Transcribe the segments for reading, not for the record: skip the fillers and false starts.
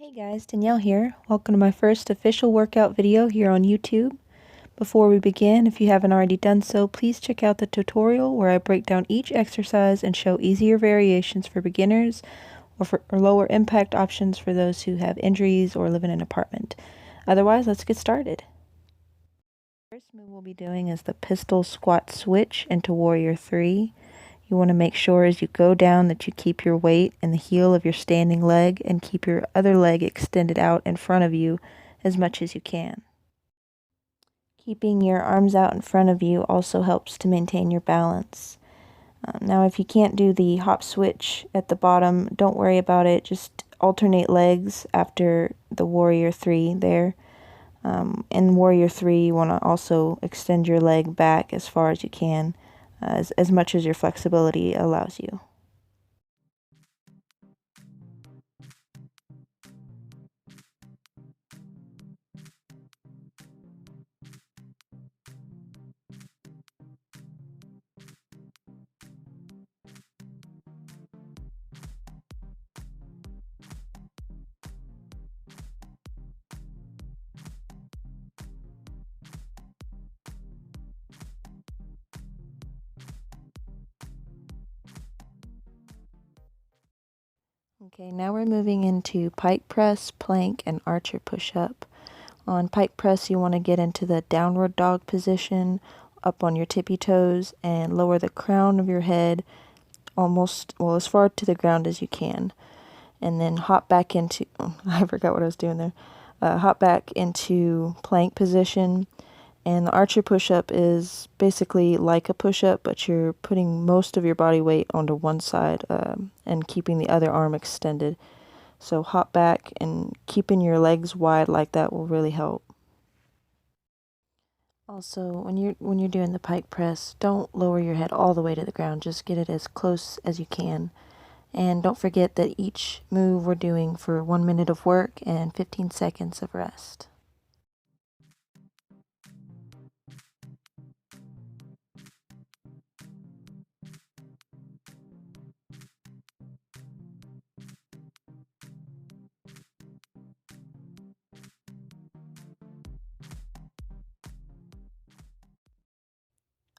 Hey guys, Danielle here. Welcome to my first official workout video here on YouTube. Before we begin, if you haven't already done so, please check out the tutorial where I break down each exercise and show easier variations for beginners or lower impact options for those who have injuries or live in an apartment. Otherwise, let's get started. The first move we'll be doing is the pistol squat switch into Warrior 3. You want to make sure as you go down that you keep your weight in the heel of your standing leg and keep your other leg extended out in front of you as much as you can. Keeping your arms out in front of you also helps to maintain your balance. Now, if you can't do the hop switch at the bottom, don't worry about it. Just alternate legs after the Warrior 3 there. In Warrior 3, you want to also extend your leg back as far as you can, as much as your flexibility allows you. Okay, now we're moving into pike press, plank, and archer push-up. On pike press, you want to get into the downward dog position, up on your tippy toes, and lower the crown of your head almost, well, as far to the ground as you can. And then hop back into, I forgot what I was doing there. Hop back into plank position. And the archer push-up is basically like a push-up, but you're putting most of your body weight onto one side and keeping the other arm extended. So hop back, and keeping your legs wide like that will really help. Also, when you're doing the pike press, don't lower your head all the way to the ground. Just get it as close as you can. And don't forget that each move we're doing for 1 minute of work and 15 seconds of rest.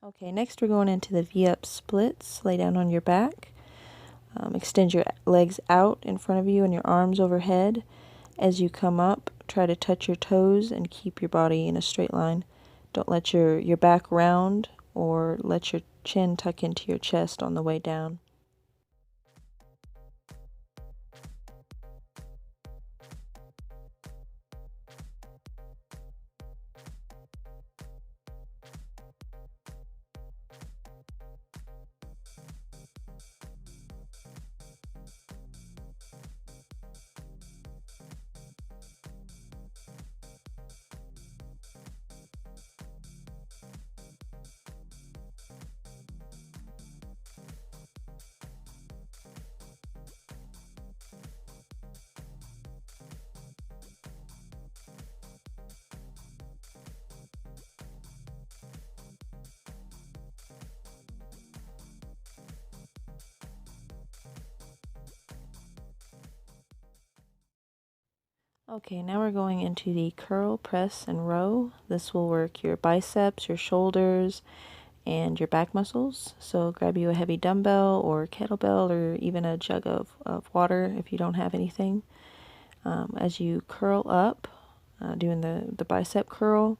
Okay, next we're going into the V-up splits. Lay down on your back. Extend your legs out in front of you and your arms overhead. As you come up, try to touch your toes and keep your body in a straight line. Don't let your back round or let your chin tuck into your chest on the way down. Okay, now we're going into the curl, press, and row. This will work your biceps, your shoulders, and your back muscles. So grab you a heavy dumbbell or kettlebell or even a jug of water if you don't have anything. As you curl up, doing the bicep curl,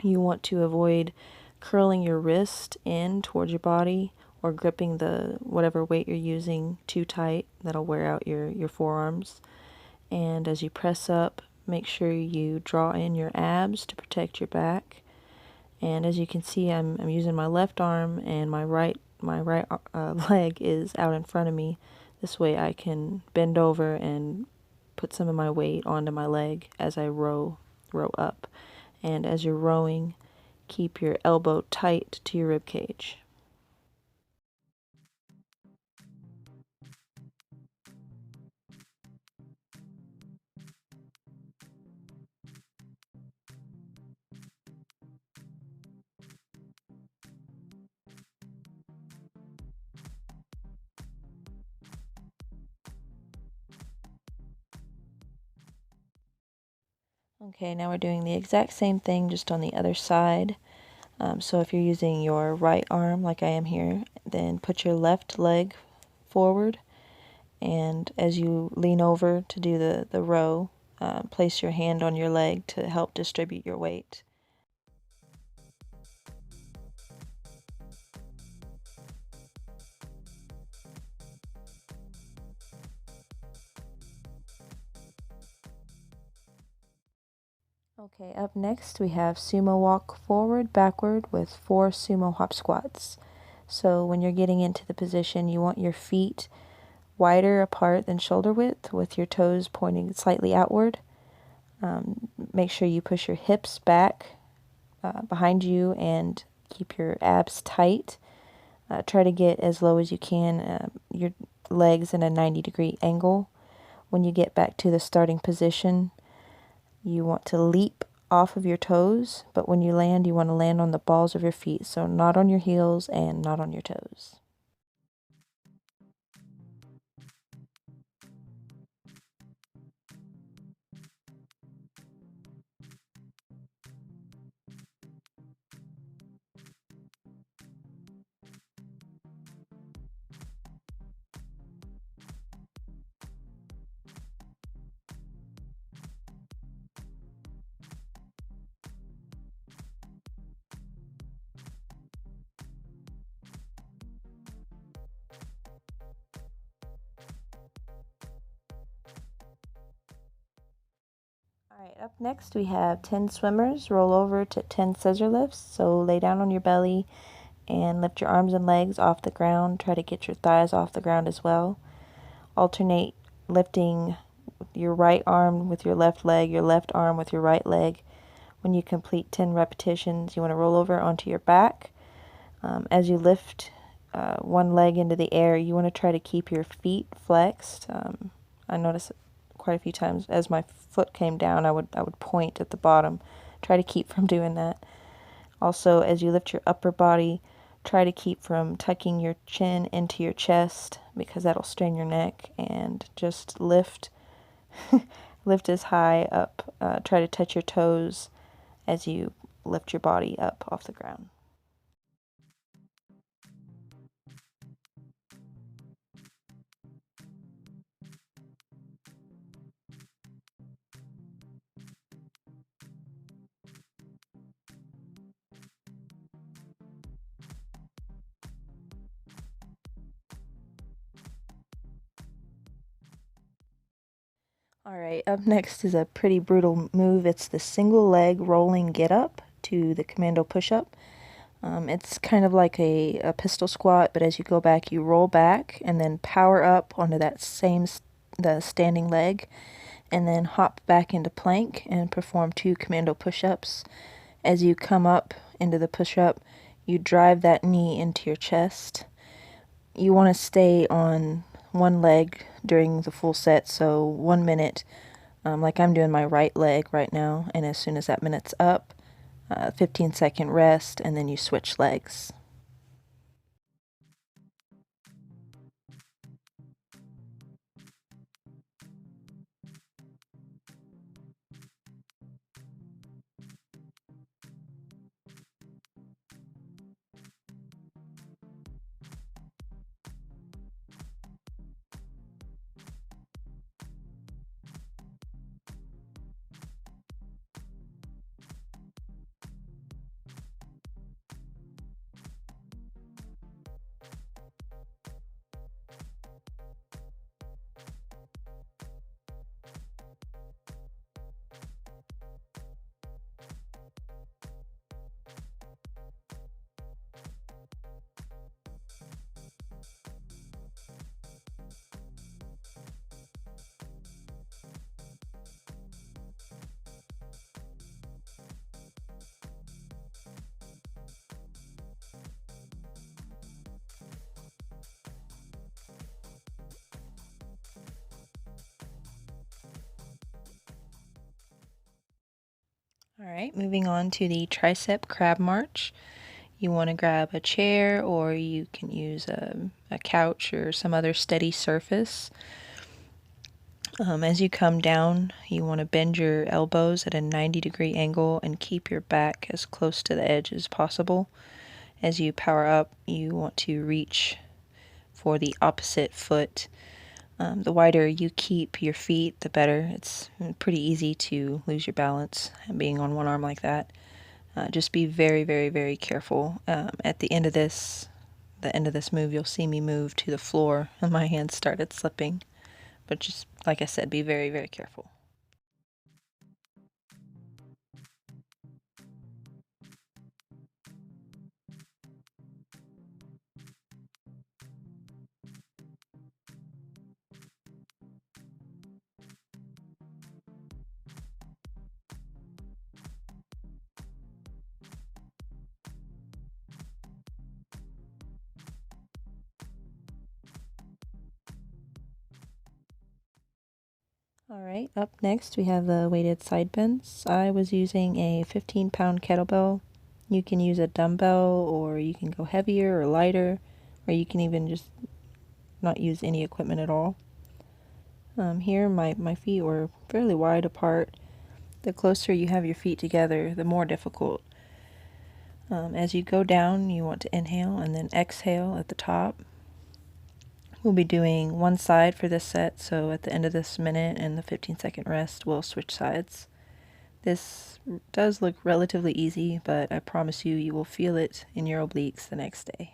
you want to avoid curling your wrist in towards your body or gripping the whatever weight you're using too tight. That'll wear out your forearms. And as you press up, make sure you draw in your abs to protect your back. And as you can see, I'm using my left arm, and my right leg is out in front of me. This way I can bend over and put some of my weight onto my leg as I row up. And as you're rowing, keep your elbow tight to your rib cage. Okay, now we're doing the exact same thing, just on the other side. So if you're using your right arm, like I am here, then put your left leg forward, and as you lean over to do the row, place your hand on your leg to help distribute your weight. Okay, up next we have sumo walk forward, backward with 4 sumo hop squats. So when you're getting into the position, you want your feet wider apart than shoulder width with your toes pointing slightly outward. Make sure you push your hips back behind you and keep your abs tight. Try to get as low as you can, your legs in a 90-degree angle. When you get back to the starting position, you want to leap off of your toes, but when you land, you want to land on the balls of your feet, so not on your heels and not on your toes. Alright, up next we have 10 swimmers. Roll over to 10 scissor lifts. So lay down on your belly and lift your arms and legs off the ground. Try to get your thighs off the ground as well. Alternate lifting your right arm with your left leg, your left arm with your right leg. When you complete 10 repetitions, you want to roll over onto your back. As you lift one leg into the air, you want to try to keep your feet flexed. I noticed quite a few times as my foot came down, I would point at the bottom. Try to keep from doing that. Also, as you lift your upper body, try to keep from tucking your chin into your chest because that'll strain your neck, and just lift lift as high up. Try to touch your toes as you lift your body up off the ground. Alright, up next is a pretty brutal move. It's the single leg rolling get up to the commando push-up. It's kind of like a pistol squat, but as you go back, you roll back and then power up onto that the standing leg, and then hop back into plank and perform 2 commando push-ups. As you come up into the push-up, you drive that knee into your chest. You want to stay on one leg during the full set, so 1 minute, like I'm doing my right leg right now, and as soon as that minute's up, 15-second rest, and then you switch legs. Alright, moving on to the tricep crab march. You want to grab a chair, or you can use a couch or some other steady surface. As you come down, you want to bend your elbows at a 90-degree angle and keep your back as close to the edge as possible. As you power up, you want to reach for the opposite foot. The wider you keep your feet, the better. It's pretty easy to lose your balance being on one arm like that. Just be very, very, very careful. At the end of this move, you'll see me move to the floor and my hands started slipping. But just like I said, be very, very careful. Alright, up next we have the weighted side bends. I was using a 15-pound kettlebell. You can use a dumbbell, or you can go heavier or lighter, or you can even just not use any equipment at all. Here my feet were fairly wide apart. The closer you have your feet together, the more difficult. As you go down, you want to inhale and then exhale at the top. We'll be doing one side for this set, so at the end of this minute and the 15-second rest, we'll switch sides. This does look relatively easy, but I promise you, you will feel it in your obliques the next day.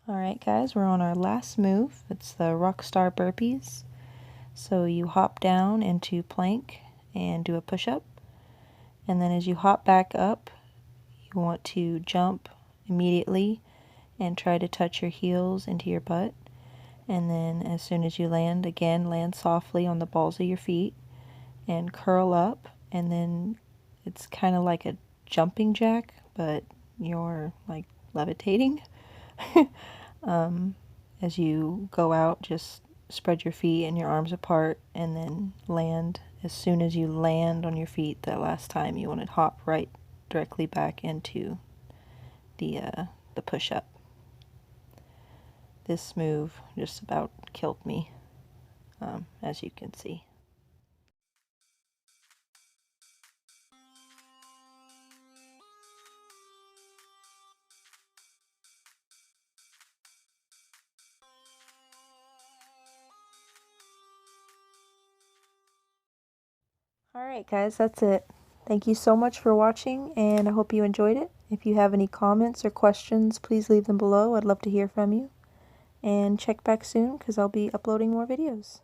Alright guys, we're on our last move. It's the Rockstar Burpees. So you hop down into plank and do a push-up. And then as you hop back up, you want to jump immediately and try to touch your heels into your butt. And then as soon as you land, again, land softly on the balls of your feet and curl up. And then it's kind of like a jumping jack, but you're like levitating. As you go out, just spread your feet and your arms apart and then land. As soon as you land on your feet that last time, you want to hop right directly back into the push-up. This move just about killed me, as you can see. Alright guys, that's it. Thank you so much for watching, and I hope you enjoyed it. If you have any comments or questions, please leave them below. I'd love to hear from you. And check back soon, because I'll be uploading more videos.